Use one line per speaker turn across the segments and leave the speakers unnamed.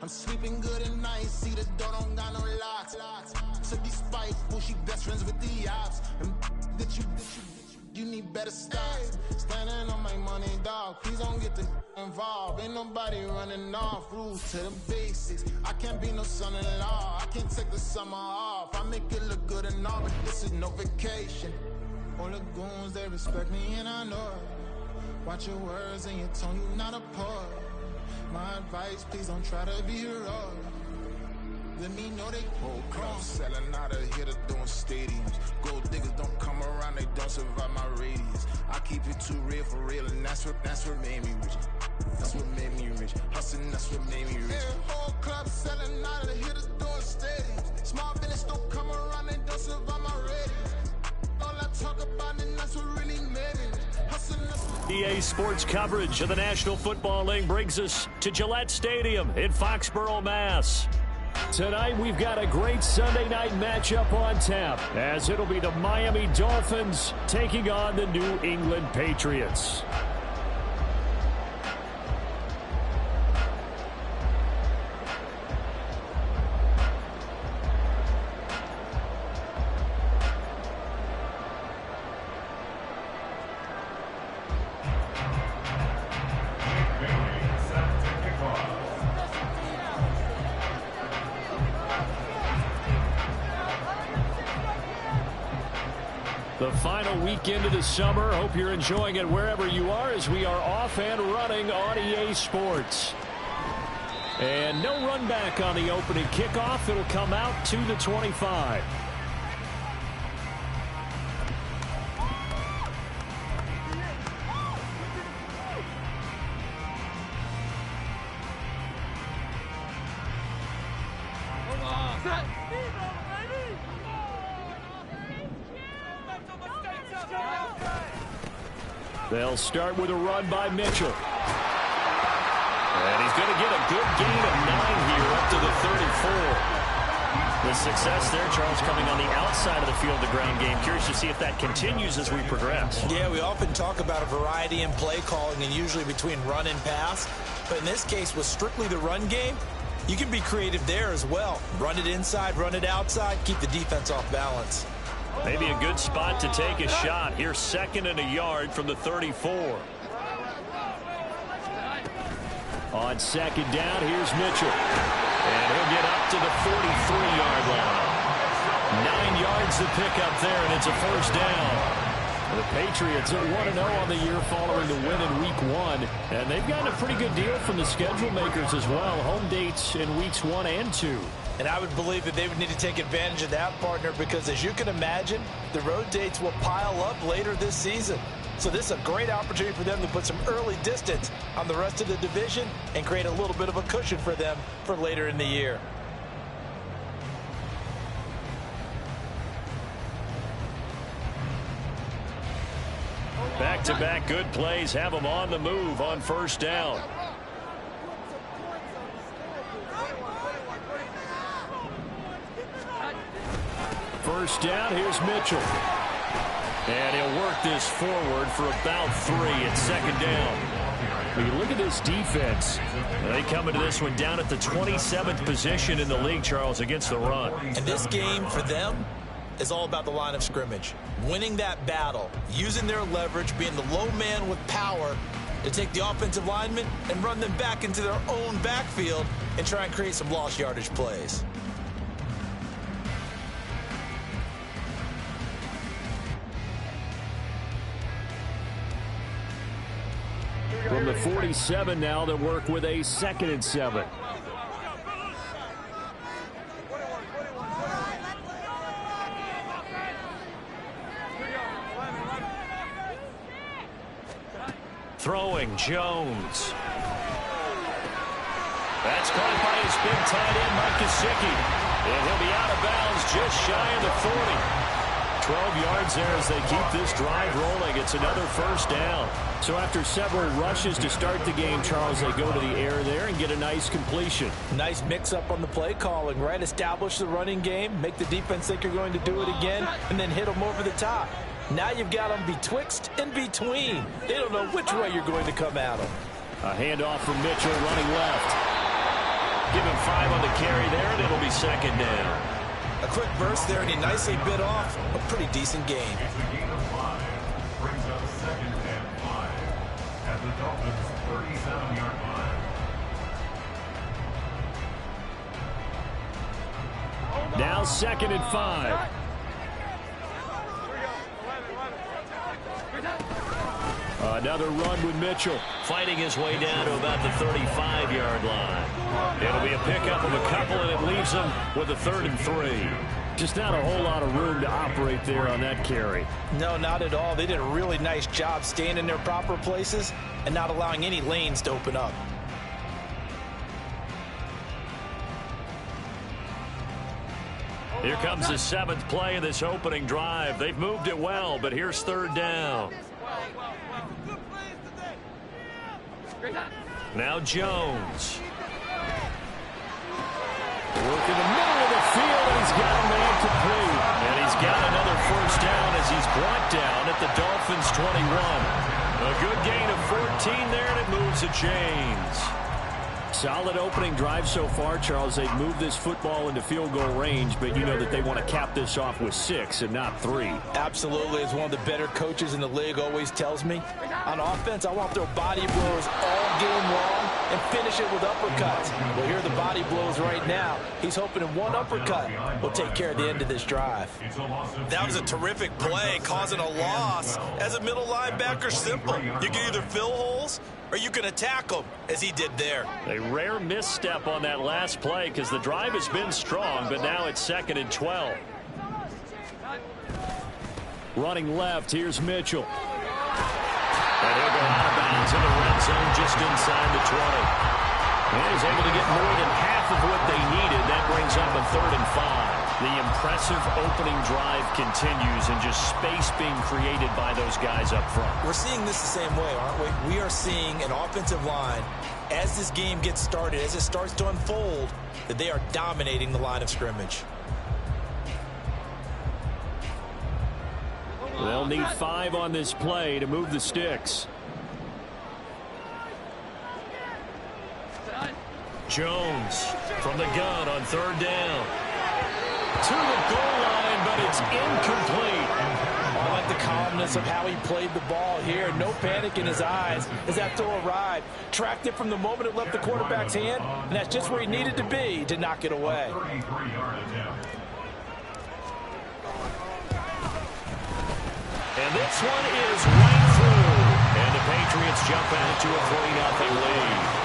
I'm sleeping good at night, see the door don't got no locks. To be spiteful, she best friends with the ops. And that you need better stocks. Standing on my money, dog, please don't get the involved. Ain't nobody running off, rules to the basics. I can't be no son-in-law, I can't take the summer off. I make it look good and all, but this is no vacation. All the goons, they respect me and I know it. Watch your words and your tone, you not a poet. My advice, please don't try to be heroic. Let me know they whole club selling out of here to doing stadiums. Gold diggers don't come around, they don't survive my radius. I keep it too real for real, and that's what made me rich. That's what made me rich. Hustling, that's what made me rich. Yeah, whole club selling out of here to doing stadiums. Small business don't come around, they don't survive my radius. All I talk about, and that's what really made me rich. Hustling, that's what...
EA Sports coverage of the National Football League brings us to Gillette Stadium in Foxborough, Mass. Tonight, we've got a great Sunday night matchup on tap, as it'll be the Miami Dolphins taking on the New England Patriots. The final weekend of the summer. Hope you're enjoying it wherever you are, as we are off and running on EA Sports. And no run back on the opening kickoff. It'll come out to the 25. They'll start with a run by Mitchell. And he's going to get a good gain of 9 here up to the 34. The success there, Charles, coming on the outside of the field, the ground game. Curious to see if that continues as we progress.
Yeah, we often talk about a variety in play calling and usually between run and pass. But in this case, with strictly the run game, you can be creative there as well. Run it inside, run it outside, keep the defense off balance.
Maybe a good spot to take a shot. Here's 2nd and a yard from the 34. On 2nd down, here's Mitchell. And he'll get up to the 43-yard line. 9 yards to pick up there, and it's a first down. The Patriots are 1-0 on the year following the win in Week 1. And they've gotten a pretty good deal from the schedule makers as well. Home dates in Weeks 1 and 2.
And I would believe that they would need to take advantage of that, partner, because as you can imagine, the road dates will pile up later this season. So this is a great opportunity for them to put some early distance on the rest of the division and create a little bit of a cushion for them for later in the year.
Back-to-back good plays have them on the move on first down. First down, here's Mitchell. And he'll work this forward for about 3 at 2nd down. When you look at this defense, they come into this one down at the 27th position in the league, Charles, against the run.
And this game for them is all about the line of scrimmage. Winning that battle, using their leverage, being the low man with power to take the offensive linemen and run them back into their own backfield and try and create some lost yardage plays.
From the 47 now, they'll work with a 2nd and 7. Throwing Jones. That's caught by his big tight end, Mike Gesicki. And he'll be out of bounds just shy of the 40. 12 yards there as they keep this drive rolling. It's another first down. So after several rushes to start the game, Charles, they go to the air there and get a nice completion.
Nice mix-up on the play calling, right? Establish the running game, make the defense think you're going to do it again, and then hit them over the top. Now you've got them betwixt and between. They don't know which way you're going to come at them.
A handoff from Mitchell running left. Give him 5 on the carry there, and it'll be second down.
A quick burst there, and he nicely bit off a pretty decent gain.
It's a gain of 5. Brings up second and 5 at the Dolphins' 37-yard line.
Now second and 5. Another run with Mitchell. Fighting his way down to about the 35-yard line. It'll be a pickup of a couple, and it leaves them with a 3rd and 3. Just not a whole lot of room to operate there on that carry.
No, not at all. They did a really nice job staying in their proper places and not allowing any lanes to open up.
Here comes the 7th play of this opening drive. They've moved it well, but here's 3rd down. Now Jones. Working the middle of the field, and he's got a man complete. And he's got another 1st down as he's brought down at the Dolphins' 21. A good gain of 14 there, and it moves the chains. Solid opening drive so far, Charles. They've moved this football into field goal range, but you know that they want to cap this off with 6 and not 3.
Absolutely. As one of the better coaches in the league always tells me, on offense, I want to throw body blows all game long and finish it with uppercuts. Well, here are the body blows right now. He's hoping in one uppercut will take care of the end of this drive.
That was a terrific play, causing a loss. As a middle linebacker, simple. You can either fill holes or you can attack them, as he did there.
A rare misstep on that last play because the drive has been strong, but now it's 2nd and 12. Running left, here's Mitchell. And he'll go out of bounds in the red zone just inside the 20. And he's able to get more than half of what they needed. That brings up a 3rd and 5. The impressive opening drive continues, and just space being created by those guys up front.
We're seeing this the same way, aren't we? We are seeing an offensive line, as this game gets started, as it starts to unfold, that they are dominating the line of scrimmage.
They'll need 5 on this play to move the sticks. Jones from the gun on 3rd down. To the goal line, but it's incomplete.
I like the calmness of how he played the ball here. No panic in his eyes as that throw arrived. Tracked it from the moment it left the quarterback's hand, and that's just where he needed to be to knock it away.
And this one is right through. And the Patriots jump out to a 3-0 lead.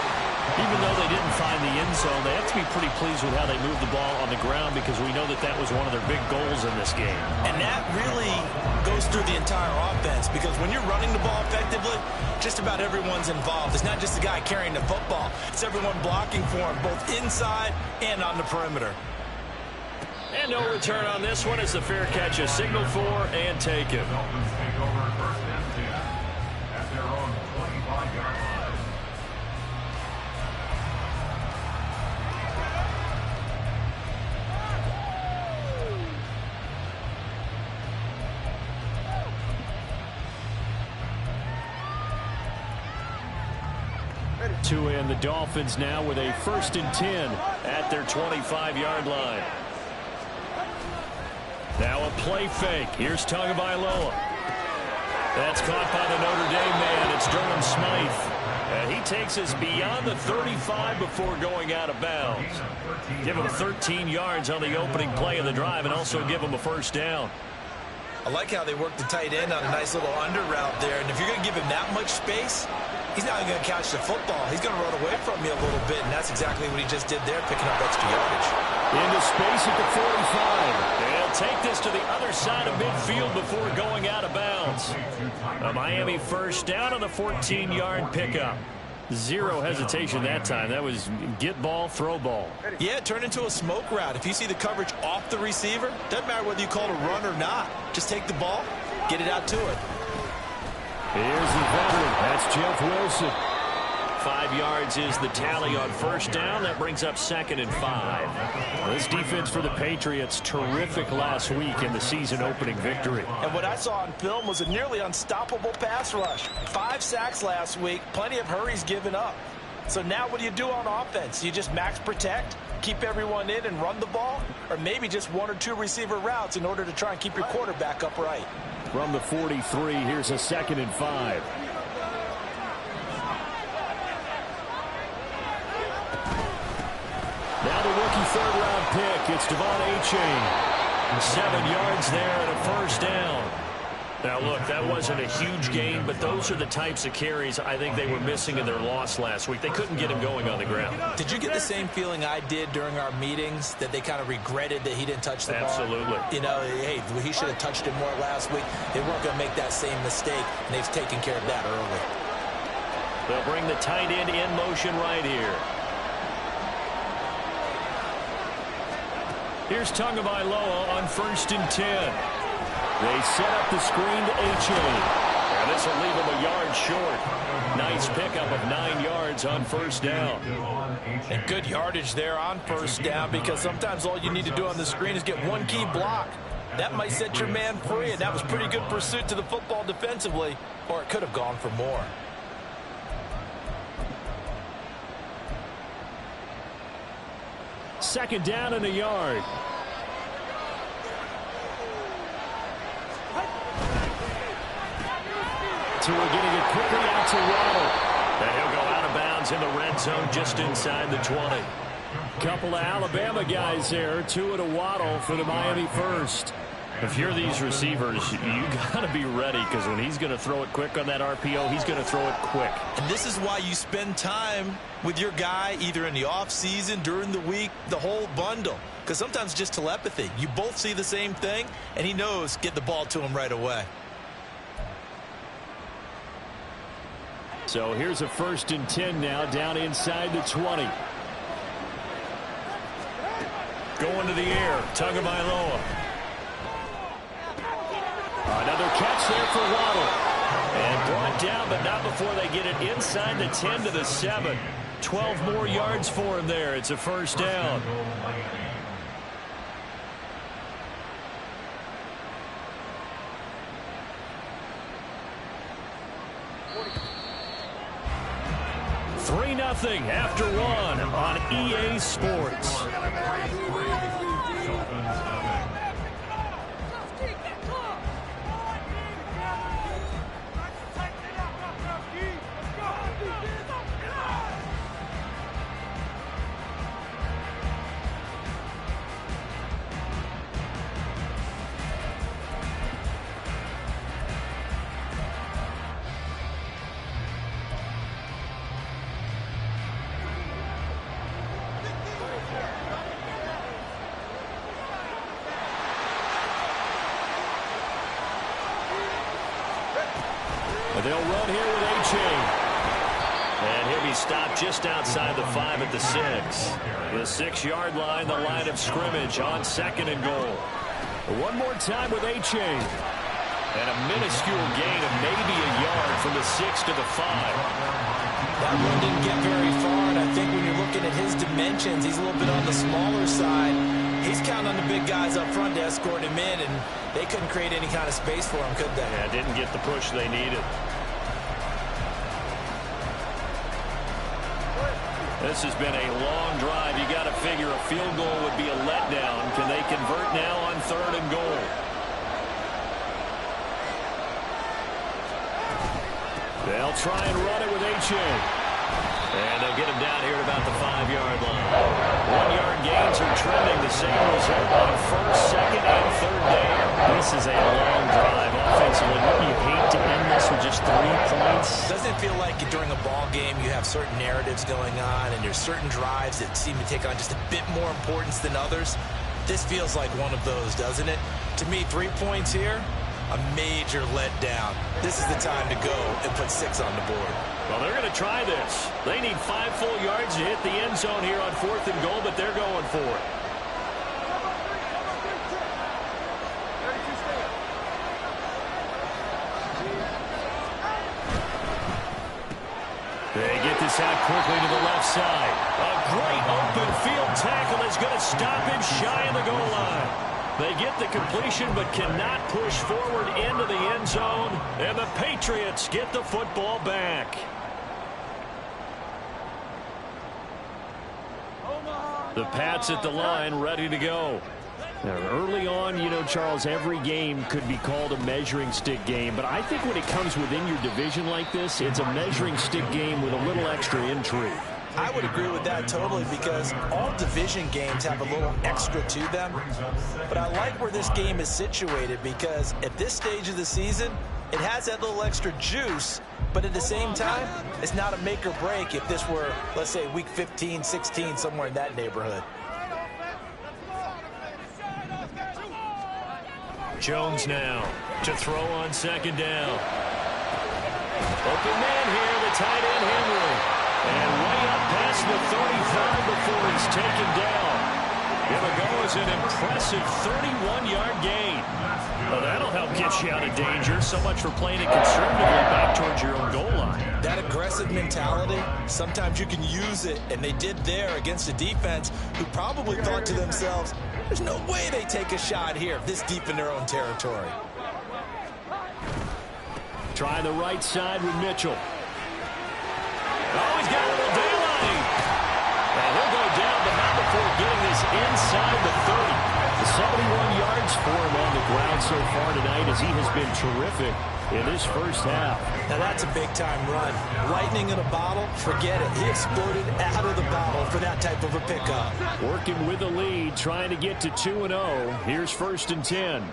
Even though they didn't find the end zone, they have to be pretty pleased with how they moved the ball on the ground, because we know that that was one of their big goals in this game.
And that really goes through the entire offense, because when you're running the ball effectively, just about everyone's involved. It's not just the guy carrying the football. It's everyone blocking for him, both inside and on the perimeter.
And no return on this one as the fair catch is signaled for and taken.
Dolphins take over 1st and 10 at their own 25-yard line.
To end the Dolphins now with a 1st and 10 at their 25-yard line. Now a play fake. Here's Tagovailoa. That's caught by the Notre Dame man. It's Durham Smythe. And he takes us beyond the 35 before going out of bounds. Give him 13 yards on the opening play of the drive, and also give him a 1st down.
I like how they work the tight end on a nice little under route there. And if you're going to give him that much space, he's not going to catch the football. He's going to run away from you a little bit, and that's exactly what he just did there, picking up extra yardage.
Into space at the 45. They'll take this to the other side of midfield before going out of bounds. A Miami 1st down on the 14-yard pickup. Zero hesitation that time. That was get ball, throw ball.
Yeah, it turned into a smoke route. If you see the coverage off the receiver, doesn't matter whether you call it a run or not. Just take the ball, get it out to it.
Here's the veteran. That's Jeff Wilson. 5 yards is the tally on 1st down. That brings up 2nd and 5. This defense for the Patriots, terrific last week in the season opening victory.
And what I saw on film was a nearly unstoppable pass rush. 5 sacks last week, plenty of hurries given up. So now what do you do on offense? You just max protect, keep everyone in and run the ball, or maybe just one or two receiver routes in order to try and keep your quarterback upright.
From the 43, here's a 2nd and 5. Now the rookie 3rd-round pick. It's Devon Achane. 7 yards there and a 1st down. Now, look, that wasn't a huge gain, but those are the types of carries I think they were missing in their loss last week. They couldn't get him going on the ground.
Did you get the same feeling I did during our meetings, that they kind of regretted that he didn't touch the ball?
Absolutely.
You know, hey, he should have touched it more last week. They weren't going to make that same mistake, and they've taken care of that early.
They'll bring the tight end in motion right here. Here's Tagovailoa on 1st and 10. They set up the screen to Achane. And this will leave him a yard short. Nice pickup of 9 yards on 1st down.
And good yardage there on 1st down, because sometimes all you need to do on the screen is get one key block. That might set your man free, and that was pretty good pursuit to the football defensively, or it could have gone for more.
Second down and a yard. So we're getting it quickly out to Waddle. And he'll go out of bounds in the red zone just inside the 20. Couple of Alabama guys there. 2 at a Waddle for the Miami first. If you're these receivers, you got to be ready, because when he's going to throw it quick on that RPO, he's going to throw it quick.
And this is why you spend time with your guy either in the offseason, during the week, the whole bundle. Because sometimes just telepathy. You both see the same thing, and he knows get the ball to him right away.
So here's a 1st and 10 now, down inside the 20. Going to the air, Tagovailoa. Another catch there for Waddle. And brought down, but not before they get it inside the 10 to the 7. 12 more yards for him there. It's a 1st down. Nothing after 1 on EA Sports. They'll run here with Achane. And he'll be stopped just outside the 5 at the 6. The 6-yard line, the line of scrimmage on 2nd and goal. One more time with Achane. And a minuscule gain of maybe a yard from the 6 to the 5.
That one didn't get very far, and I think when you're looking at his dimensions, he's a little bit on the smaller side. He's counting on the big guys up front to escort him in, and they couldn't create any kind of space for him, could they?
Yeah, didn't get the push they needed. This has been a long drive. You got to figure a field goal would be a letdown. Can they convert now on 3rd and goal? They'll try and run it with Achane. And they'll get him down here at about the 5-yard line. 1-yard gains are trending the same result on 1st, 2nd, and 3rd down. This is a long drive offensively. Wouldn't you hate to end this with just 3 points?
Doesn't it feel like during a ball game you have certain narratives going on, and there's certain drives that seem to take on just a bit more importance than others? This feels like one of those, doesn't it? To me, 3 points here, a major letdown. This is the time to go and put 6 on the board.
Well, they're going to try this. They need 5 full yards to hit the end zone here on 4th and goal, but they're going for it. They get this out quickly to the left side. A great open field tackle is going to stop him shy of the goal line. They get the completion but cannot push forward into the end zone. And the Patriots get the football back. The Pats at the line, ready to go. Now, early on, you know, Charles, every game could be called a measuring stick game. But I think when it comes within your division like this, it's a measuring stick game with a little extra intrigue.
I would agree with that totally, because all division games have a little extra to them. But I like where this game is situated, because at this stage of the season, it has that little extra juice. But at the same time, it's not a make or break if this were, let's say, week 15, 16, somewhere in that neighborhood.
Jones now to throw on second down. Open man here, the tight end Henry. And way up past the 35 before he's taken down. It'll go as an impressive 31-yard gain. Well, that'll help get you out of danger. So much for playing it conservatively back towards your own goal line.
That aggressive mentality, sometimes you can use it, and they did there against a defense who probably thought to themselves, there's no way they take a shot here this deep in their own territory.
Try the right side with Mitchell. Oh, he's got a little daylight. And he'll go down, but not before getting this inside the 30. The 71 yards for him on the ground so far tonight, as he has been terrific in this first half.
Now that's a big-time run. Lightning in a bottle, forget it. He exploded out of the bottle for that type of a pickup.
Working with the lead, trying to get to 2-0. Here's 1st and 10.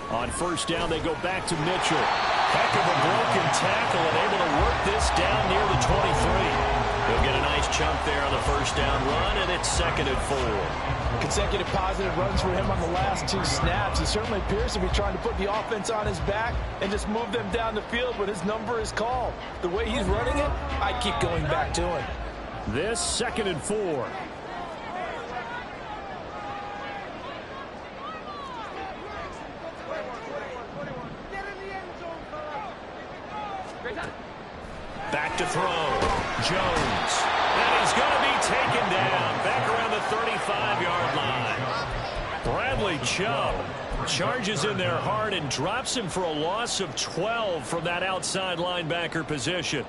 On 1st down, they go back to Mitchell. Heck of a broken tackle and able to work this down near the 23. They'll get a nice chunk there on the 1st down run, and it's 2nd and 4.
Consecutive positive runs for him on the last 2 snaps. He certainly appears to be trying to put the offense on his back and just move them down the field when his number is called. The way he's running it, I keep going back to him.
This 2nd and 4. Back to throw. Jones. And he's going to be taken down back around the 35-yard line. Bradley Chubb charges in there hard and drops him for a loss of 12 from that outside linebacker position.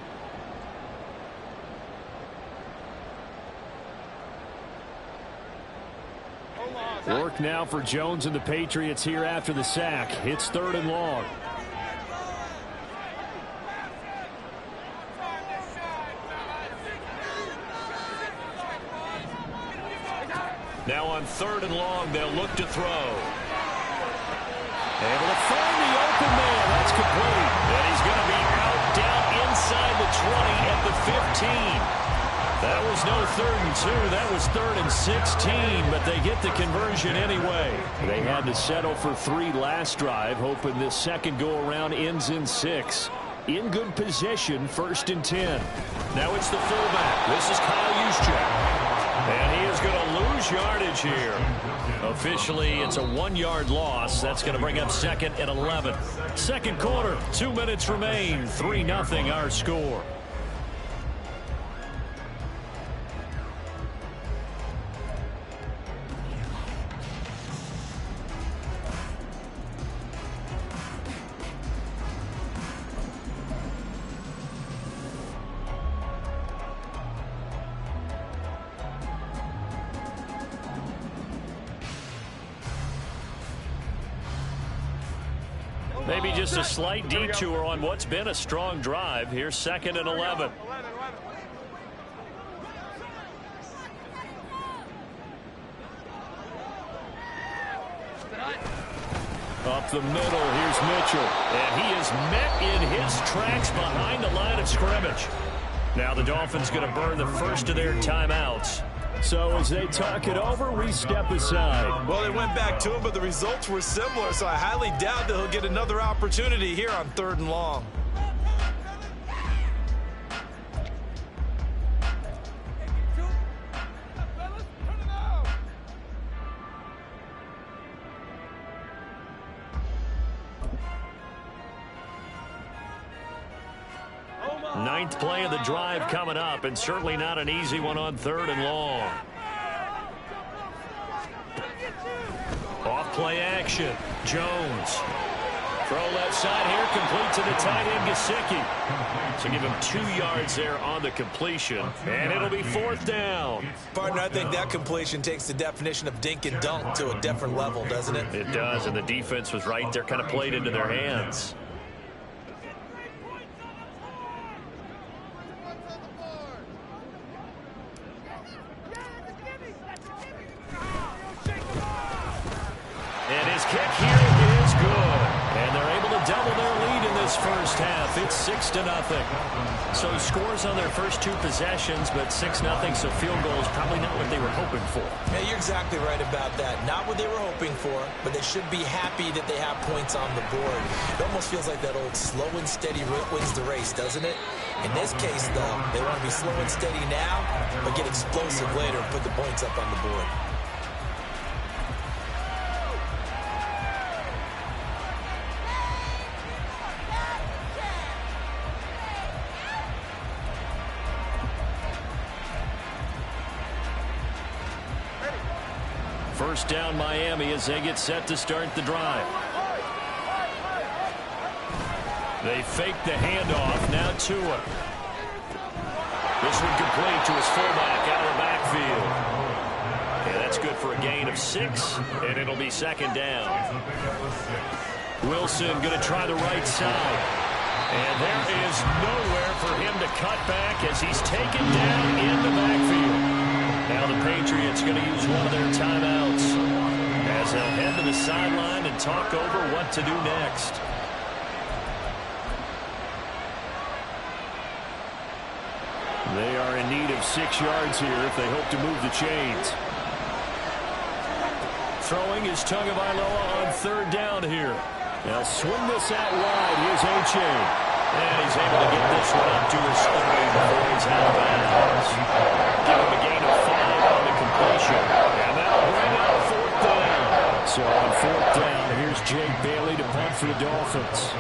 Work now for Jones and the Patriots here after the sack. It's 3rd and long. Now on 3rd and long, they'll look to throw. Able to find the open man. That's complete. And he's going to be out down inside the 20 at the 15. That was no 3rd and 2. That was 3rd and 16, but they get the conversion anyway. They had to settle for 3 last drive, hoping this second go-around ends in 6. In good position, 1st and 10. Now it's the fullback. This is Kyle Juszczyk. And he is going to lose yardage here. Officially, it's a 1-yard loss. That's going to bring up 2nd and 11. Second quarter, 2 minutes remain. 3-0 our score. Maybe just a slight detour on what's been a strong drive. Here's 2nd and 11. Up the middle, here's Mitchell. And he is met in his tracks behind the line of scrimmage. Now the Dolphins going to burn the first of their timeouts. So as they talk it over, we step aside.
Well, they went back to him, but the results were similar, so I highly doubt that he'll get another opportunity here on 3rd and long.
Ninth play of the drive coming up, and certainly not an easy one on 3rd and long. Play action. Jones. Throw left side here, complete to the tight end, Gesicki. So give him 2 yards there on the completion, and it'll be 4th down.
Partner, I think that completion takes the definition of dink and dunk to a different level, doesn't it?
It does, and the defense was right there, kind of played into their hands. And his kick here is good. And they're able to double their lead in this first half. It's 6-0. So scores on their first 2 possessions, but 6-0, so field goal is probably not what they were hoping for.
Yeah, you're exactly right about that. Not what they were hoping for, but they should be happy that they have points on the board. It almost feels like that old slow and steady wins the race, doesn't it? In this case, though, they want to be slow and steady now, but get explosive later and put the points up on the board.
First down Miami as they get set to start the drive. They fake the handoff. Now Tua. This one complete to his fullback out of the backfield. Yeah, that's good for a gain of 6, and it'll be 2nd down. Wilson going to try the right side. And there is nowhere for him to cut back as he's taken down in the backfield. Now the Patriots going to use one of their timeouts as they'll head to the sideline and talk over what to do next. They are in need of 6 yards here if they hope to move the chains. Throwing is Tagovailoa on 3rd down here. They'll swing this out wide. Here's Oche. And he's able to get this one up to his 30 before he's out of bounds. Give him a gain of 5 on the completion. And that'll bring up 4th down. So on 4th down, here's Jake Bailey to punt for the Dolphins.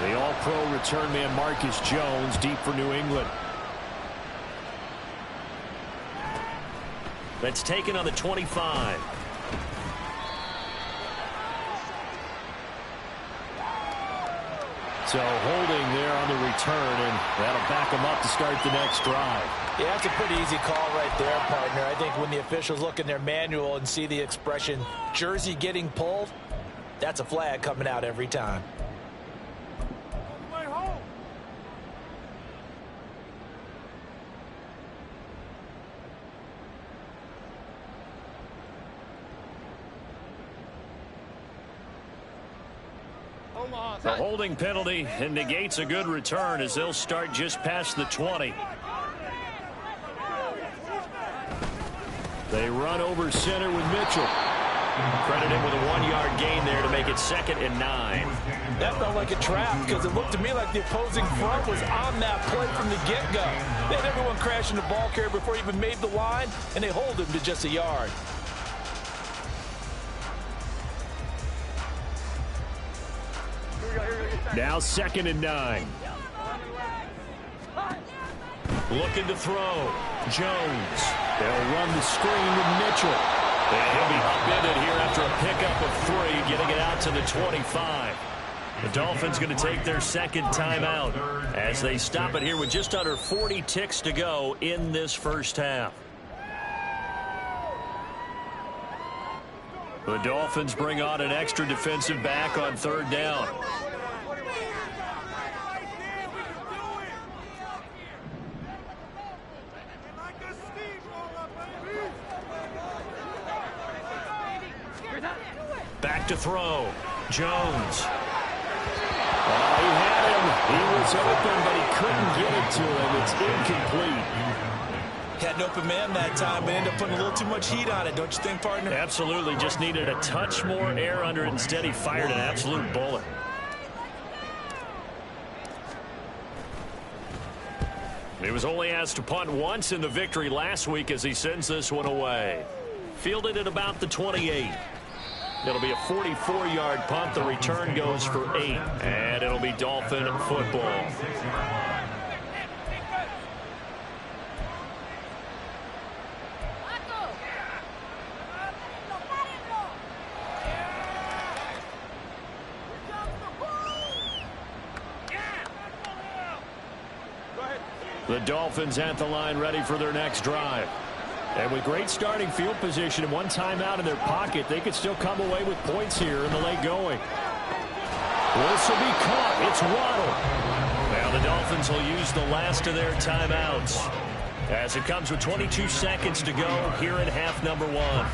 The all-pro return man Marcus Jones deep for New England. That's taken on the 25. So holding there on the return, and that'll back them up to start the next drive.
Yeah, that's a pretty easy call right there, partner. I think when the officials look in their manual and see the expression jersey getting pulled, that's a flag coming out every time.
The holding penalty and negates a good return as they'll start just past the 20. They run over center with Mitchell. Credit him with a 1-yard gain there to make it 2nd and 9.
That felt like a trap because it looked to me like the opposing front was on that play from the get-go. They had everyone crashing the ball carrier before he even made the line, and they hold him to just a yard.
Now 2nd and 9. Looking to throw. Jones. They'll run the screen with Mitchell. And he'll be upended here after a pickup of 3, getting it out to the 25. The Dolphins going to take their 2nd timeout as they stop it here with just under 40 ticks to go in this first half. The Dolphins bring on an extra defensive back on 3rd down. Back to throw. Jones. He had him. He was open, but he couldn't get it to him. It's incomplete.
Had an open man that time, but ended up putting a little too much heat on it, don't you think, partner?
Absolutely. Just needed a touch more air under it. Instead, he fired an absolute bullet. He was only asked to punt once in the victory last week as he sends this one away. Fielded at about the 28. It'll be a 44-yard punt. The return goes for 8. And it'll be Dolphin football. The Dolphins at the line ready for their next drive. And with great starting field position and one timeout in their pocket, they could still come away with points here in the late going. This will be caught. It's Waddle. Now the Dolphins will use the last of their timeouts as it comes with 22 seconds to go here in half number 1.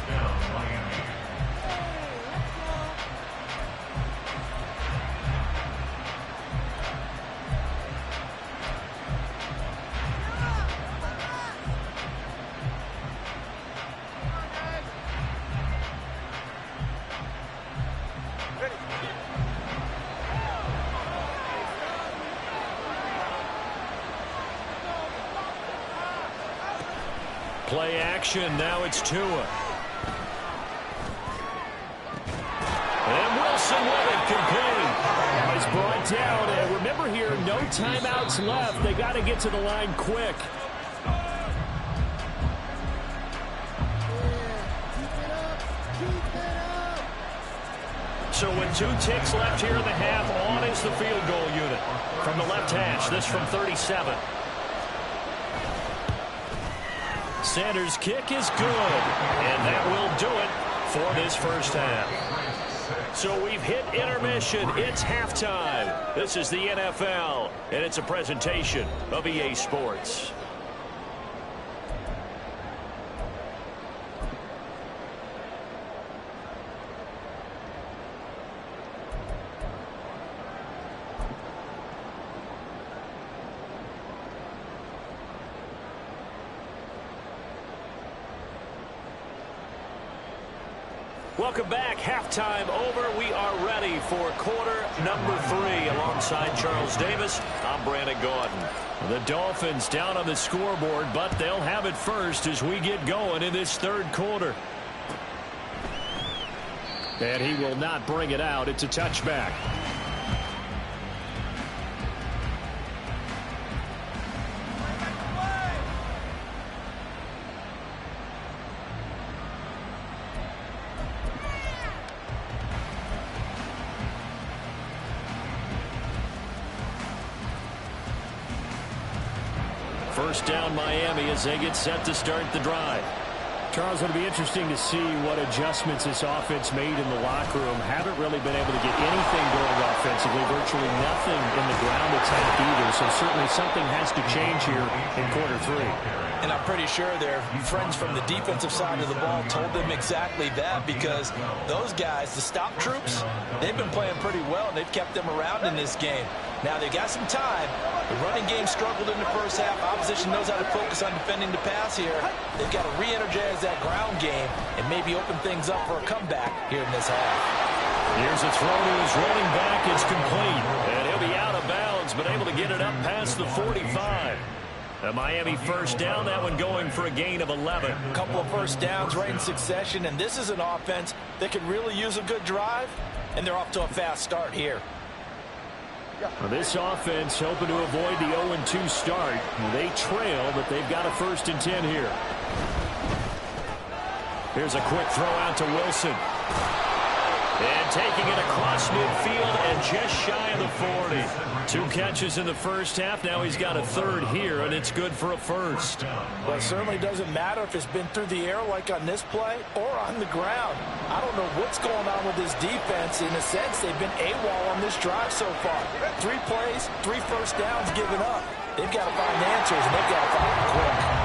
Play action. Now it's Tua. And Wilson with it. Complete. It's brought down. And remember here, no timeouts left. They got to get to the line quick. So with 2 ticks left here in the half, on is the field goal unit. From the left hash, this from 37. Sanders' kick is good, and that will do it for this first half. So we've hit intermission. It's halftime. This is the NFL, and it's a presentation of EA Sports. Welcome back. Halftime over. We are ready for quarter number 3. Alongside Charles Davis, I'm Brandon Gordon. The Dolphins down on the scoreboard, but they'll have it first as we get going in this third quarter. And he will not bring it out. It's a touchback. First down Miami as they get set to start the drive. Charles, it'll be interesting to see what adjustments this offense made in the locker room. Haven't really been able to get anything going offensively, virtually nothing in the ground attack either. So certainly something has to change here in quarter 3.
And I'm pretty sure their friends from the defensive side of the ball told them exactly that, because those guys, the stop troops, they've been playing pretty well, and they've kept them around in this game. Now, they got some time. The running game struggled in the first half. Opposition knows how to focus on defending the pass here. They've got to re-energize that ground game and maybe open things up for a comeback here in this half.
Here's a throw to his running back. It's complete. And he'll be out of bounds, but able to get it up past the 45. The Miami first down, that one going for a gain of 11.
A couple of first downs right in succession, and this is an offense that could really use a good drive, and they're off to a fast start here.
Well, this offense hoping to avoid the 0-2 start. They trail, but they've got a 1st and 10 here. Here's a quick throw out to Wilson. And taking it across midfield and just shy of the 40. 2 catches in the first half. Now he's got a 3rd here, and it's good for a 1st.
Well, it certainly doesn't matter if it's been through the air like on this play or on the ground. I don't know what's going on with this defense. In a sense, they've been AWOL on this drive so far. 3 plays, 3 first downs given up. They've got to find answers, and they've got to find them quick.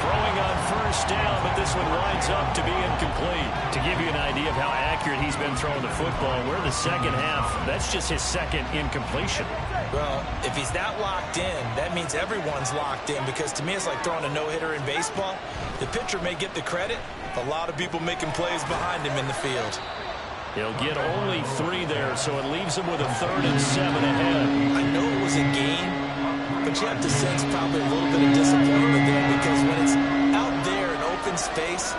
Throwing on first down, but this one winds up to be incomplete. To give you an idea of how accurate he's been throwing the football, we're in the second half. That's just his 2nd incompletion.
Well, if he's not locked in, that means everyone's locked in, because to me it's like throwing a no-hitter in baseball. The pitcher may get the credit, a lot of people making plays behind him in the field.
He'll get only 3 there, so it leaves him with a 3rd and 7 ahead.
I know it was a game, but you have to sense probably a little bit of disappointment there, because when it's out there in open space,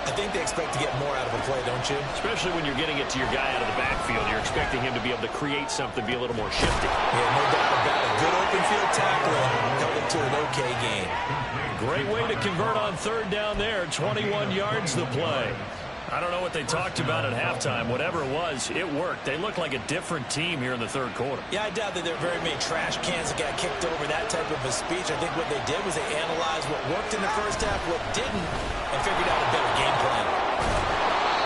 I think they expect to get more out of a play, don't you?
Especially when you're getting it to your guy out of the backfield. You're expecting him to be able to create something, be a little more shifty.
Yeah, no doubt about it. Good open field tackling held it to an okay game.
Great way to convert on 3rd down there. 21 yards the play. I don't know what they talked about at halftime. Whatever it was, it worked. They looked like a different team here in the third quarter.
Yeah, I doubt that there are very many trash cans that got kicked over, that type of a speech. I think what they did was they analyzed what worked in the first half, what didn't, and figured out a better game plan.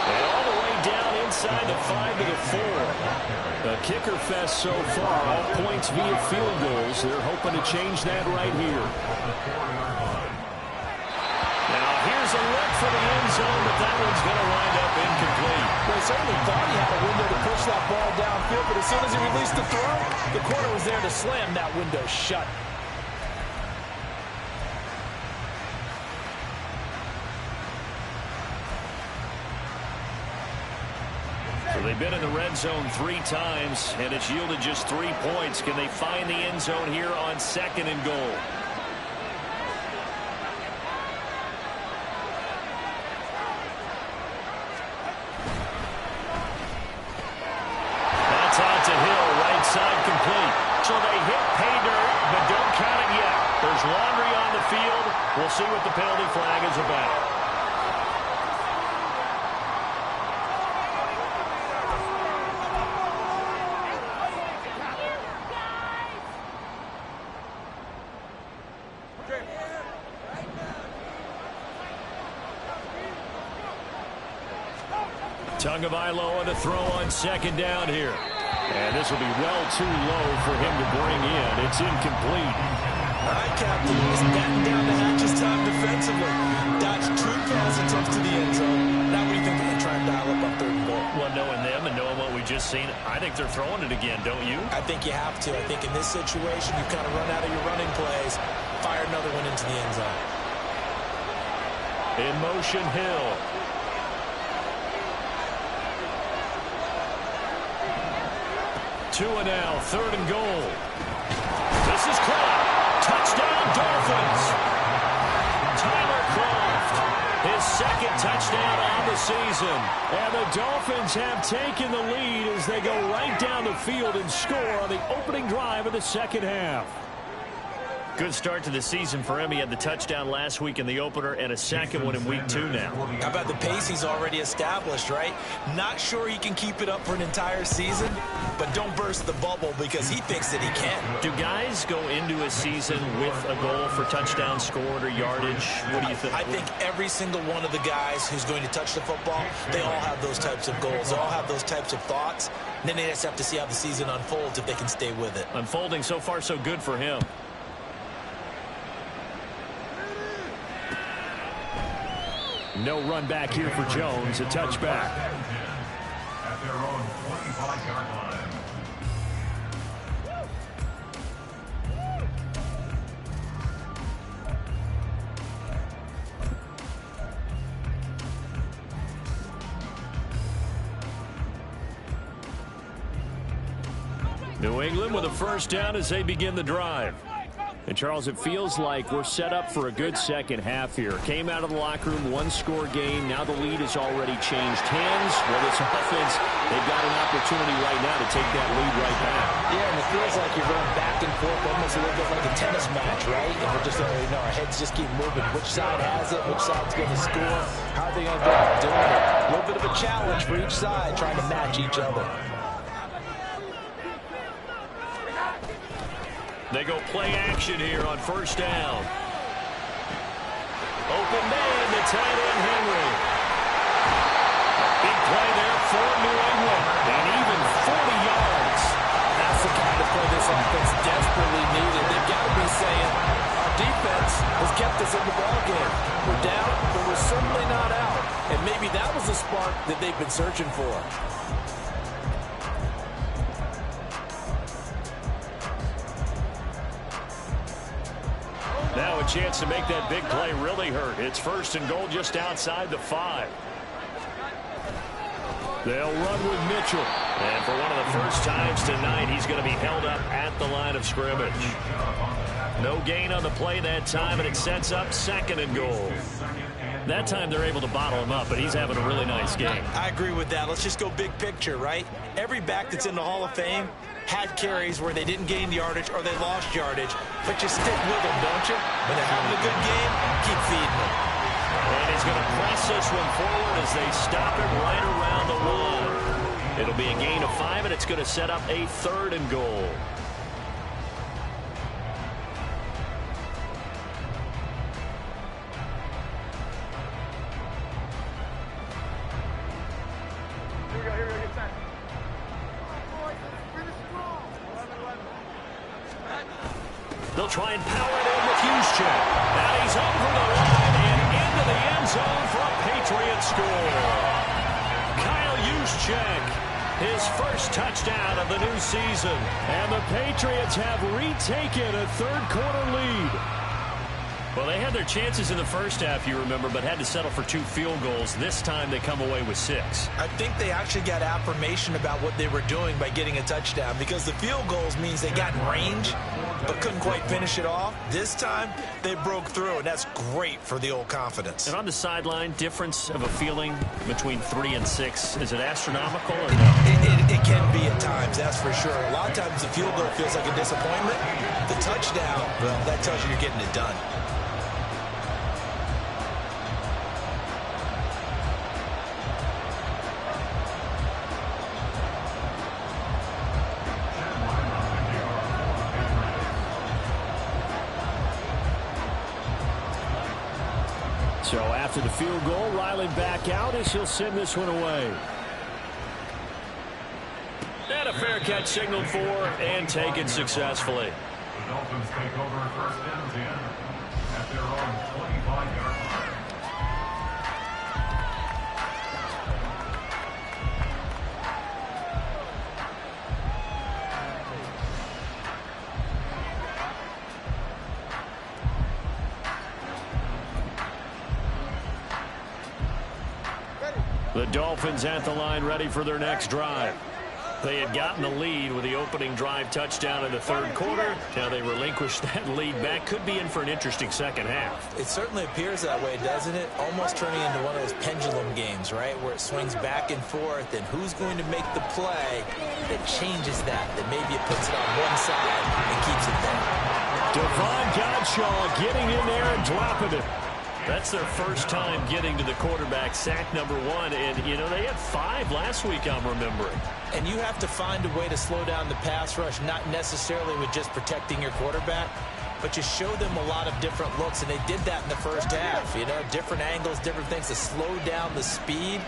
And all the way down inside the 5 to the 4. A kicker fest so far. All points via field goals. They're hoping to change that right here. Now here's a look for the end zone, but that one's going to wind up incomplete.
Well, he certainly thought he had a window to push that ball downfield, but as soon as he released the throw, the corner was there to slam that window shut.
So they've been in the red zone 3 times, and it's yielded just 3 points. Can they find the end zone here on 2nd and goal? That's out to Hill, right side complete. So they hit pay dirt, but don't count it yet. There's laundry on the field. We'll see what the penalty flag is about. Tagovailoa to throw on 2nd down here. And this will be well too low for him to bring in. It's incomplete.
All right, Captain. He's batting down the hatches time defensively. Dodged 2 pass attempts to the end zone. Now what do you think they're going to try and dial up on 3rd and goal?
Well, knowing them and knowing what we just seen, I think they're throwing it again, don't you?
I think you have to. I think in this situation, you kind of run out of your running plays, fire another one into the end zone.
In motion, Hill. 2 now, 3rd and goal. This is caught. Touchdown, Dolphins. Tyler Kroft, his 2nd touchdown on the season. And the Dolphins have taken the lead as they go right down the field and score on the opening drive of the 2nd half. Good start to the season for him. He had the touchdown last week in the opener and a 2nd one in week 2 now.
How about the pace he's already established, right? Not sure he can keep it up for an entire season, but don't burst the bubble because he thinks that he can.
Do guys go into a season with a goal for touchdown scored or yardage? What do you think?
I think every single one of the guys who's going to touch the football, they all have those types of goals. They all have those types of thoughts. And then they just have to see how the season unfolds if they can stay with it.
Unfolding so far so good for him. No run back here for Jones. A touchback.
At their own 25-yard line.
New England with a 1st down as they begin the drive. And, Charles, it feels like we're set up for a good 2nd half here. Came out of the locker room, 1-score game. Now the lead has already changed hands. Well, this offense, they've got an opportunity right now to take that lead right back.
Yeah, and it feels like you're going back and forth almost a little bit like a tennis match, right? And we're just, our heads just keep moving. Which side has it? Which side's going to score? How are they going to go about doing it? A little bit of a challenge for each side, trying to match each other.
They go play action here on 1st down. Open man to tight end Henry. Big play there for New England. And even 40 yards.
That's the kind of play this offense desperately needed. They've got to be saying, our defense has kept us in the ballgame. We're down, but we're certainly not out. And maybe that was the spark that they've been searching for.
Now a chance to make that big play really hurt. It's 1st and goal just outside the 5. They'll run with Mitchell. And for one of the first times tonight, he's going to be held up at the line of scrimmage. No gain on the play that time, and it sets up 2nd and goal. That time they're able to bottle him up, but he's having a really nice game.
I agree with that. Let's just go big picture, right? Every back that's in the Hall of Fame had carries where they didn't gain yardage or they lost yardage, but you stick with them, don't you? When they're having a good game, keep feeding them.
And he's going to press this one forward as they stop it right around the line. It'll be a gain of 5, and it's going to set up a 3rd and goal. They'll try and power it in with Juszczyk. Now he's over the line and into the end zone for a Patriot score. Kyle Juszczyk, his first touchdown of the new season. And the Patriots have retaken a 3rd-quarter lead. Well, they had their chances in the first half, you remember, but had to settle for 2 field goals. This time they come away with 6.
I think they actually got affirmation about what they were doing by getting a touchdown, because the field goals means they got in range but couldn't quite finish it off. This time they broke through, and that's great for the old confidence.
And on the sideline, difference of a feeling between 3 and 6, is it astronomical or no?
It can be at times, that's for sure. A lot of times the field goal feels like a disappointment. The touchdown, well, that tells you you're getting it done.
So after the field goal, Riley back out as he'll send this one away. And a fair catch signaled for and taken successfully.
The Dolphins take over 1st and 10 at their own 25-yard line.
The Dolphins at the line ready for their next drive. They had gotten the lead with the opening drive touchdown in the 3rd quarter. Now they relinquished that lead back. Could be in for an interesting second half.
It certainly appears that way, doesn't it? Almost turning into one of those pendulum games, right? Where it swings back and forth, and who's going to make the play that changes that maybe it puts it on one side and keeps it there.
Devon Godshaw getting in there and dropping it. That's their first time getting to the quarterback, sack number 1. And, you know, they had 5 last week, I'm remembering.
And you have to find a way to slow down the pass rush, not necessarily with just protecting your quarterback, but you show them a lot of different looks, and they did that in the first half. You know, different angles, different things to slow down the speed.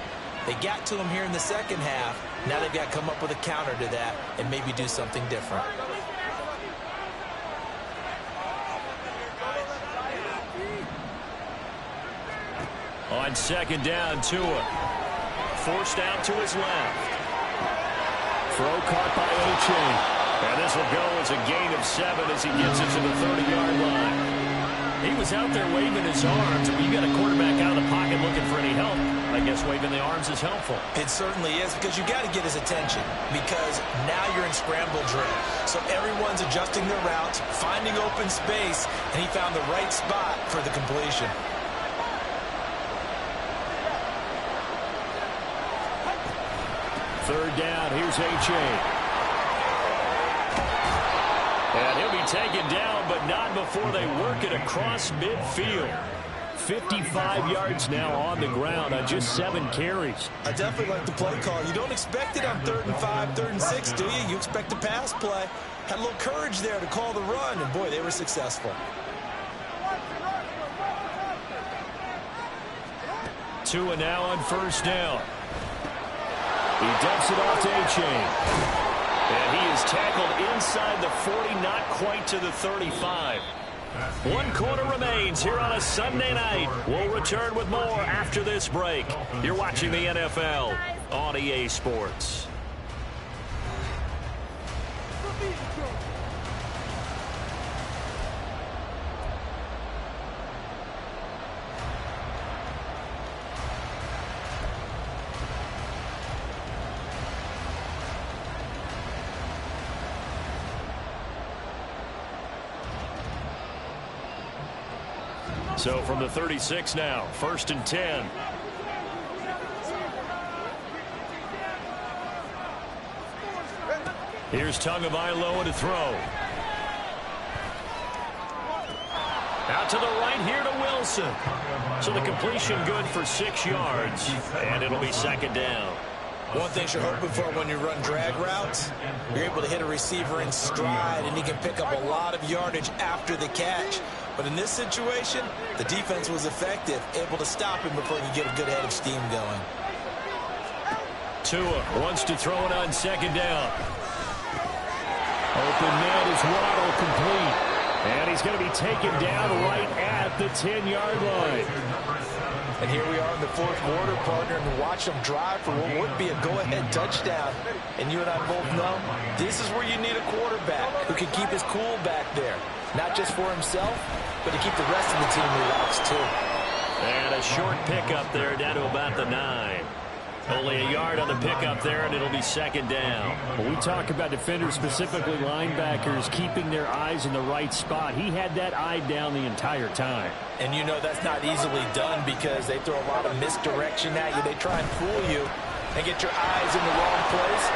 They got to him here in the second half. Now they've got to come up with a counter to that and maybe do something different.
On 2nd down, Tua. Forced out to his left. Throw caught by O'Chain. And this will go as a gain of 7 as he gets it to the 30-yard line. He was out there waving his arms. When you got a quarterback out of the pocket looking for any help, I guess waving the arms is helpful.
It certainly is, because you got to get his attention, because now you're in scramble drill. So everyone's adjusting their routes, finding open space, and he found the right spot for the completion.
3rd down, here's H.A. And he'll be taken down, but not before they work it across midfield. 55 yards now on the ground on just 7 carries.
I definitely like the play call. You don't expect it on 3rd and 5, 3rd and 6, do you? You expect a pass play. Had a little courage there to call the run, and boy, they were successful.
Tua now on 1st down. He dumps it off to A-Chain. And he is tackled inside the 40, not quite to the 35. 1 quarter remains here on a Sunday night. We'll return with more after this break. You're watching the NFL on EA Sports. So from the 36 now, 1st and 10. Here's Tagovailoa to throw. Out to the right here to Wilson. So the completion good for 6 yards, and it'll be second down.
One thing you're hoping for when you run drag routes, you're able to hit a receiver in stride, and he can pick up a lot of yardage after the catch. But in this situation, the defense was effective, able to stop him before he could get a good head of steam going.
Tua wants to throw it on second down. Open net is Waddle complete. And he's going to be taken down right at the 10-yard line.
And here we are in the fourth quarter, partner, and watch them drive for what would be a go-ahead touchdown. And you and I both know this is where you need a quarterback who can keep his cool back there. Not just for himself, but to keep the rest of the team relaxed, too.
And a short pickup there down to about the 9. Only a yard on the pickup there, and it'll be second down.
When we talk about defenders, specifically linebackers, keeping their eyes in the right spot, he had that eye down the entire time.
And you know that's not easily done because they throw a lot of misdirection at you. They try and fool you and get your eyes in the wrong place.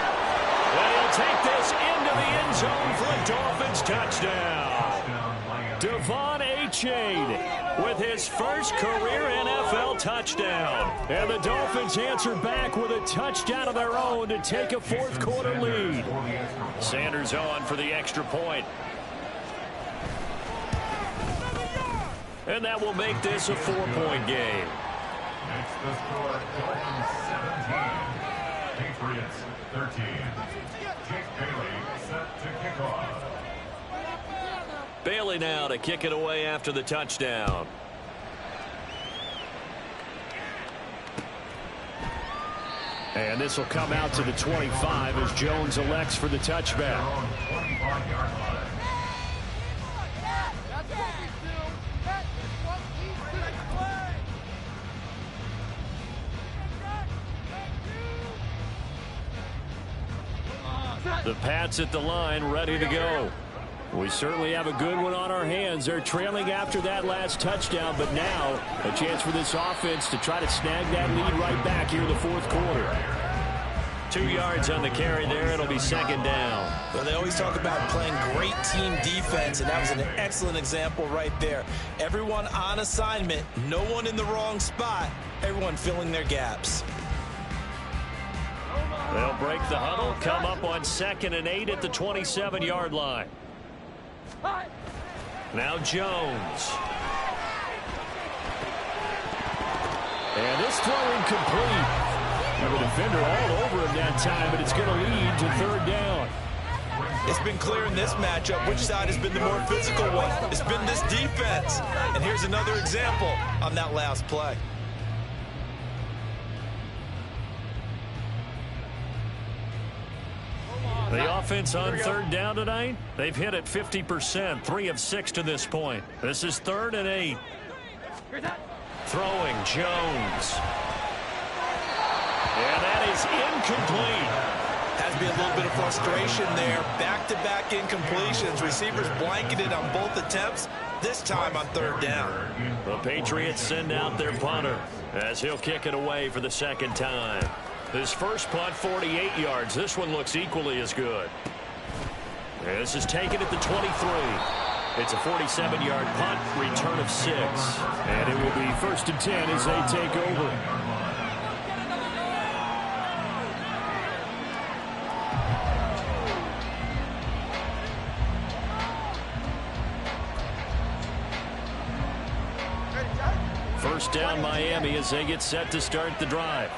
Well, he'll take this into the end zone for a Dolphins touchdown. Devon Achane with his first career NFL touchdown. And the Dolphins answer back with a touchdown of their own to take a fourth quarter lead. Sanders on for the extra point. And that will make this a 4-point game.
Next the score, Dolphins 17, Patriots 13. Jake Bailey set to kick off.
Bailey now to kick it away after the touchdown.
And this will come out to the 25 as Jones elects for the touchback.
The Pats at the line, ready to go.
We certainly have a good one on our hands. They're trailing after that last touchdown, but now a chance for this offense to try to snag that lead right back here in the fourth quarter.
2 yards on the carry there. It'll be second down.
Well, they always talk about playing great team defense, and that was an excellent example right there. Everyone on assignment, no one in the wrong spot, everyone filling their gaps.
They'll break the huddle, come up on 2nd and 8 at the 27-yard line. Now Jones.
And this throw incomplete. And the defender all over him that time, but it's going to lead to third down.
It's been clear in this matchup which side has been the more physical one. It's been this defense. And here's another example on that last play.
The offense on third down tonight, they've hit it 50%, 3 of 6 to this point. This is 3rd and 8. Throwing Jones. And that is incomplete.
Has to be a little bit of frustration there. Back-to-back incompletions. Receivers blanketed on both attempts, this time on third down.
The Patriots send out their punter as he'll kick it away for the second time. His first punt, 48 yards. This one looks equally as good. This is taken at the 23. It's a 47-yard punt, return of 6.
And it will be 1st and 10 as they take over.
First down Miami as they get set to start the drive.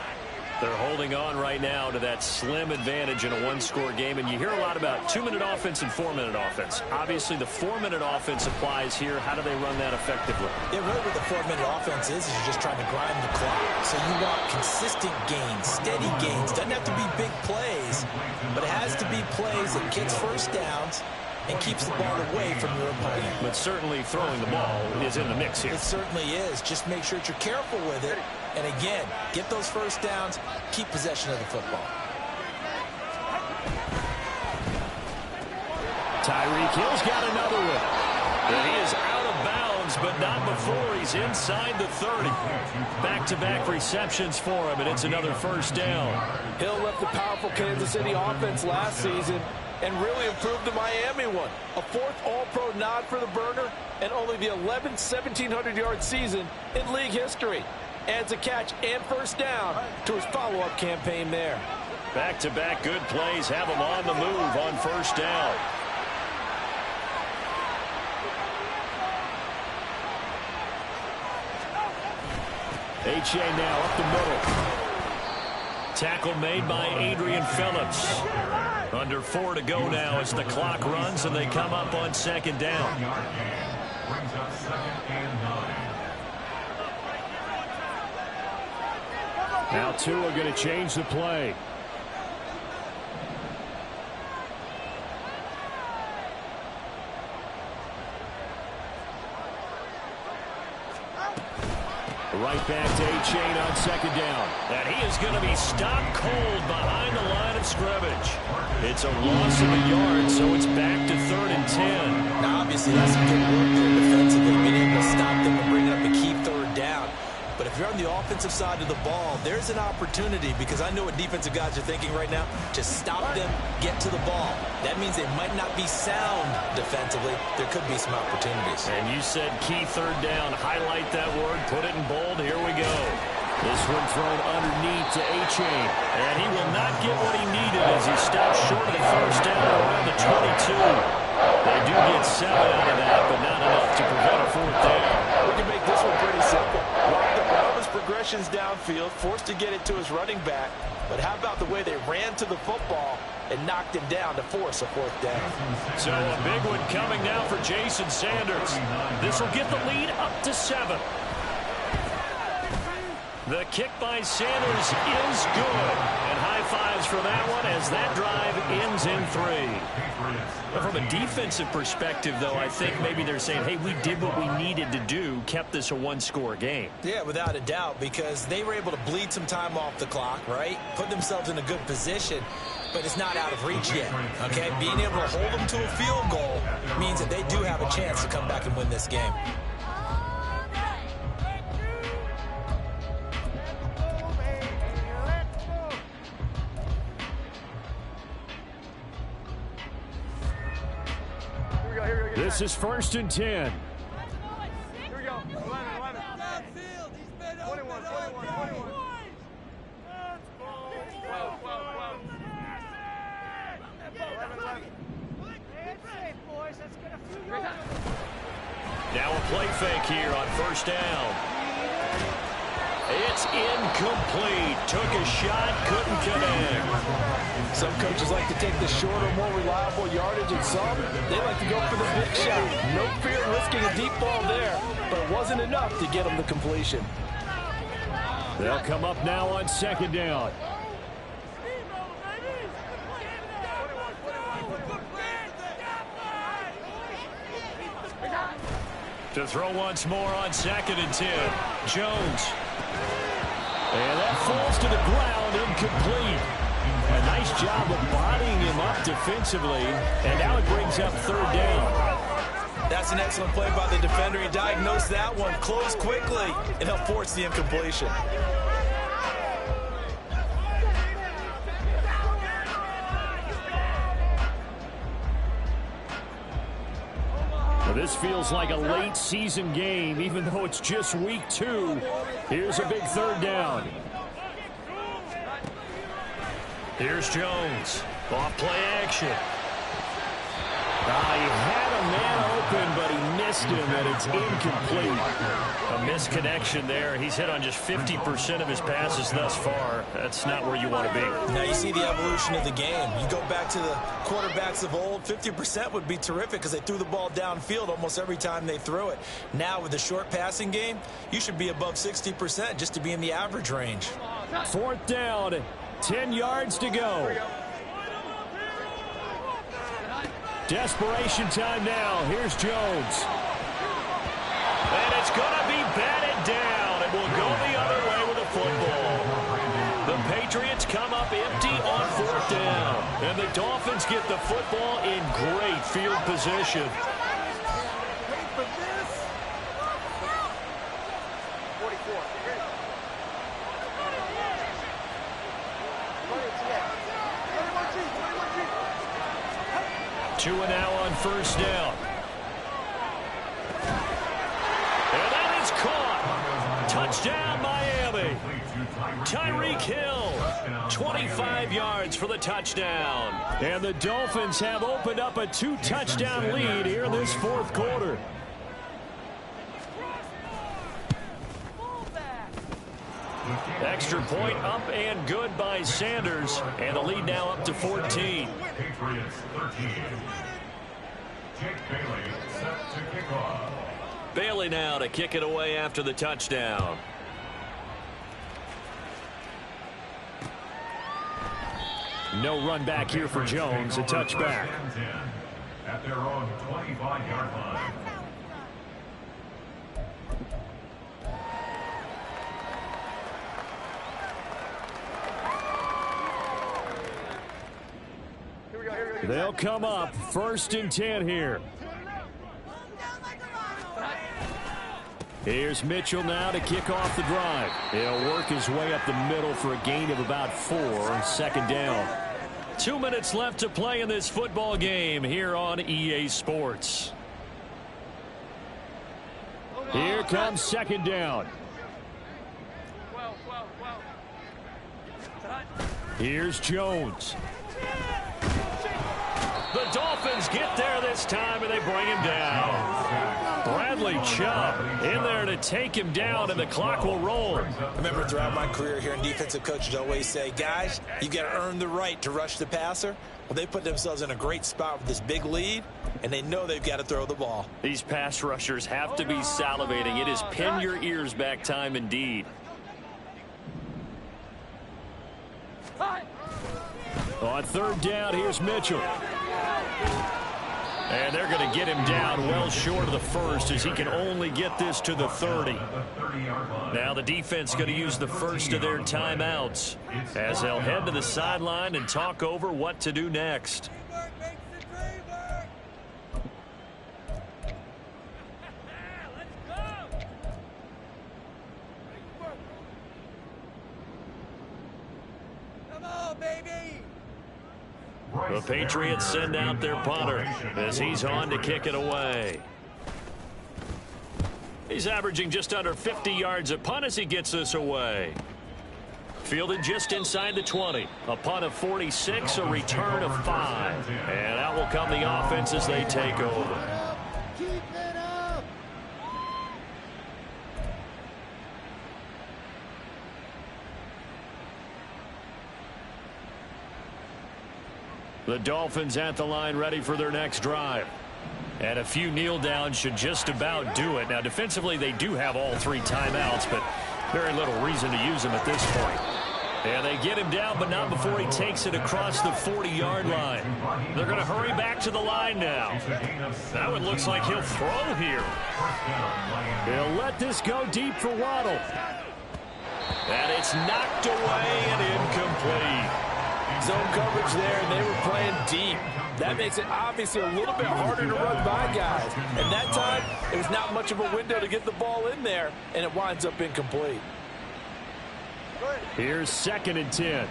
They're holding on right now to that slim advantage in a one-score game. And you hear a lot about 2-minute offense and 4-minute offense. Obviously, the 4-minute offense applies here. How do they run that effectively?
Yeah, really what the 4-minute offense is you're just trying to grind the clock. So you want consistent gains, steady gains. Doesn't have to be big plays, but it has to be plays that gets first downs and keeps the ball away from your opponent.
But certainly throwing the ball is in the mix here.
It certainly is. Just make sure that you're careful with it. And again, get those first downs, keep possession of the football.
Tyreek Hill's got another one.
And he is out of bounds, but not before he's inside the 30. Back-to-back receptions for him, and it's another first down.
Hill left the powerful Kansas City offense last season and really improved the Miami one. A 4th All-Pro nod for the burner and only the 11th 1,700-yard season in league history. Adds a catch and first down to his follow-up campaign there.
Back-to-back good plays have him on the move on first down. H.A. now up the middle. Tackle made by Adrian Phillips. Under 4 to go now as the clock runs and they come up on second down.
Brings up 2nd and 9.
Now two are going to change the play. Right back to A-Chain on second down.
And he is going to be stopped cold behind the line of scrimmage. It's a loss of a yard, so it's back to 3rd and 10.
Now, obviously, that's some good work there defensively, being able to stop them and bring up a key 3rd down. But if you're on the offensive side of the ball, there's an opportunity, because I know what defensive guys are thinking right now. Just stop them, get to the ball. That means they might not be sound defensively. There could be some opportunities.
And you said key 3rd down. Highlight that word. Put it in bold. Here we go. This one thrown underneath to A-Chain. And he will not get what he needed as he stops short of the first down around the 22. They do get 7 out of that, but not enough to prevent a 4th down.
We can make this one pretty simple. Progressions downfield, forced to get it to his running back. But how about the way they ran to the football and knocked him down to force a 4th down?
So a big one coming now for Jason Sanders. This will get the lead up to 7. The kick by Sanders is good. And high fives for that one as that drive ends in 3. But from a defensive perspective, though, I think maybe they're saying, hey, we did what we needed to do, kept this a 1-score game.
Yeah, without a doubt, because they were able to bleed some time off the clock, right? Put themselves in a good position, but it's not out of reach yet, okay? Being able to hold them to a field goal means that they do have a chance to come back and win this game.
This is 1st and 10.
Here we go. 11. 21.
Now a play fake here on first down. It's incomplete. Took a shot, couldn't connect.
Some coaches like to take the shorter, more reliable yardage, and some, they like to go for the big shot. No fear risking a deep ball there, but it wasn't enough to get them the completion.
They'll come up now on second down.
To throw once more on 2nd and 10. Jones. And that falls to the ground, incomplete. A nice job of bodying him up defensively. And now it brings up 3rd down.
That's an excellent play by the defender. He diagnosed that one, closed quickly, and helped force the incompletion.
This feels like a late season game, even though it's just week 2. Here's a big 3rd down.
Here's Jones. Off play action.
He had a man open, but he missed him, and it's incomplete.
A misconnection there. He's hit on just 50% of his passes thus far. That's not where you want to be.
Now you see the evolution of the game. You go back to the quarterbacks of old, 50% would be terrific because they threw the ball downfield almost every time they threw it. Now with the short passing game, you should be above 60% just to be in the average range.
4th down, 10 yards to go. Desperation time now. Here's Jones.
And it's going to be batted down. It will go the other way with the football. The Patriots come up empty on 4th down. And the Dolphins get the football in great field position. Tua now on first down. And that is caught. Touchdown, Miami. Tyreek Hill, 25 yards for the touchdown. And the Dolphins have opened up a 2-touchdown lead here in this fourth quarter. Extra point up and good by Sanders. And the lead now up to 14.
Patriots 13. Jake Bailey set to kick off.
Bailey now to kick it away after the touchdown. No run back here for Jones. A touchback.
At their own 25-yard line.
They'll come up 1st and 10 here. Here's Mitchell now to kick off the drive. He'll work his way up the middle for a gain of about 4. 2nd down. 2 minutes left to play in this football game here on EA Sports. Here comes 2nd down. Here's Jones. The Dolphins get there this time, and they bring him down. Bradley Chubb in there to take him down, and the clock will roll.
I remember throughout my career here in defensive coaches always say, guys, you got to earn the right to rush the passer. Well, they put themselves in a great spot with this big lead, and they know they've got to throw the ball.
These pass rushers have to be salivating. It is pin your ears back time indeed. On 3rd down, here's Mitchell. And they're going to get him down well short of the 1st as he can only get this to the 30. Now the defense going to use the first of their timeouts as they'll head to the sideline and talk over what to do next. The Patriots send out their punter as he's on to kick it away. He's averaging just under 50 yards a punt as he gets this away. Fielded just inside the 20. A punt of 46, a return of 5. And out will come the offense as they take over. The Dolphins at the line ready for their next drive. And a few kneel downs should just about do it. Now defensively they do have all 3 timeouts, but very little reason to use them at this point. And they get him down, but not before he takes it across the 40-yard line. They're going to hurry back to the line now. Now it looks like he'll throw here. He'll let this go deep for Waddle. And it's knocked away and incomplete.
Zone coverage there, and they were playing deep. That makes it obviously a little bit harder to run by guys. And that time, it was not much of a window to get the ball in there, and it winds up incomplete.
Here's 2nd and 10.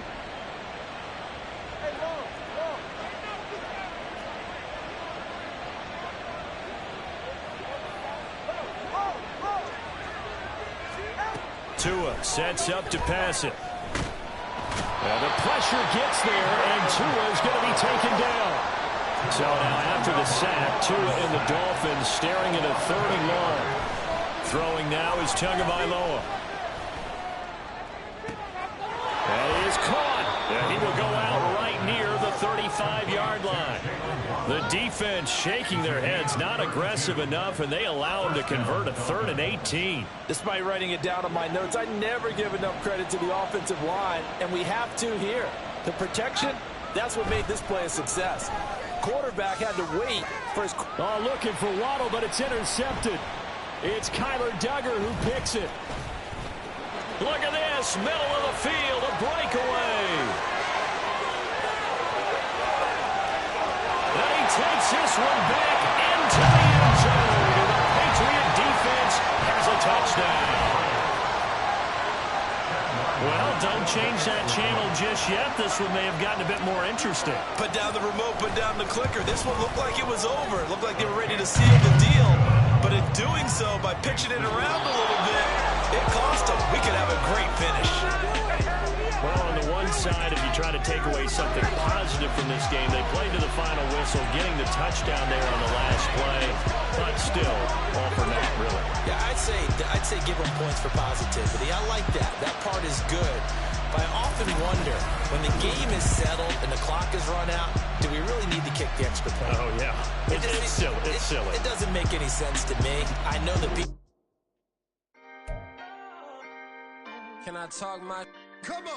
Tua sets up to pass it. And the pressure gets there, and Tua is going to be taken down. So now after the sack, Tua and the Dolphins staring at a 3rd and long. Throwing now is Tagovailoa. And he is caught. And he will go out right near the 35-yard line. The defense shaking their heads, not aggressive enough, and they allow him to convert a 3rd and 18.
Despite writing it down on my notes, I never give enough credit to the offensive line, and we have to here. The protection, that's what made this play a success. Quarterback had to wait for his...
Oh, looking for Waddle, but it's intercepted. It's Kyler Duggar who picks it. Look at this, middle of the field, a breakaway. And he takes this one back into the end zone. And the Patriot defense has a touchdown. Well, don't change that channel
just yet. This one may have gotten a bit more interesting.
Put down the remote, put down the clicker. This one looked like it was over. It looked like they were ready to seal the deal. But in doing so, by pitching it around a little bit, it cost them. We could have a great finish.
Well, on the one side, if you try to take away something positive from this game, they played to the final whistle, getting the touchdown there on the last play, but still, all for naught, really.
Yeah, I'd say give them points for positivity. I like that. That part is good. But I often wonder, when the game is settled and the clock is run out, do we really need to kick the extra point?
Oh, yeah. It's silly. It's silly.
It doesn't make any sense to me. I know that people...
Can I talk my... Come on.